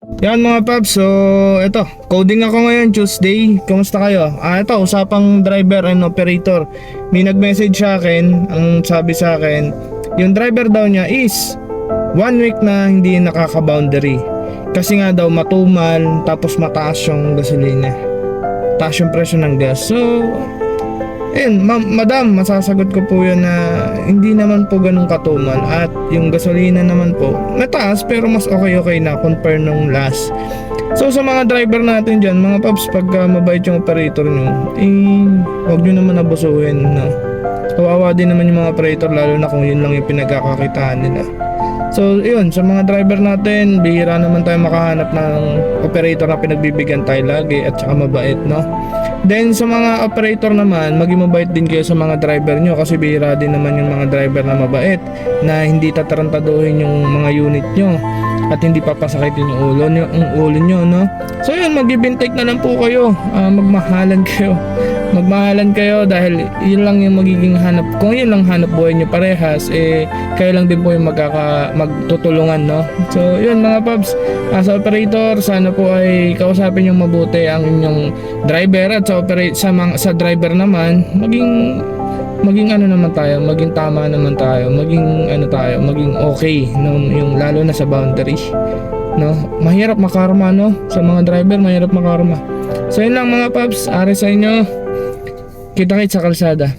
Yan mga paps, so ito, coding ako ngayon Tuesday. Kamusta kayo? Ito, usapang driver and operator. May nag-message sa akin, ang sabi sa akin, yung driver daw niya is 1 week na hindi nakaka-boundary. Kasi nga daw matumal, tapos mataas yung gasolina. Taas yung presyo ng gas. So, ayun, madam, masasagot ko po yun na hindi naman po ganun katumal. At yung gasolina naman po, mataas pero mas okay na compare nung last. So sa mga driver natin dyan, mga paps, pag mabait yung operator nyo, huwag nyo naman abusuhin, no? Kawawa din naman yung mga operator, lalo na kung yun lang yung pinagkakakitaan nila. So yun, sa mga driver natin, bihira naman tayo makahanap ng operator na pinagbibigyan tayo lagi at saka mabait, no? Then sa mga operator naman, maging mabait din kayo sa mga driver nyo, kasi bihira din naman yung mga driver na mabait, na hindi tatarantaduhin yung mga unit nyo at hindi papasakitin yung ulo nyo, no? So yun, mag-give and take na lang po kayo, magmahalan kayo dahil yun lang yung magiging hanap, kung yun lang hanap buhay nyo parehas, kayo lang din po yung magtutulungan, no? So yun mga paps, as operator, sana po ay kausapin yung mabuti ang inyong driver, at sa driver naman, maging ano naman tayo, maging tama naman tayo, maging okay, no? Yung lalo na sa boundary, no? Mahirap makarma, no? Sa mga driver, mahirap makarma. So yun lang mga paps, ari sa inyo, kita-kits sa kalsada.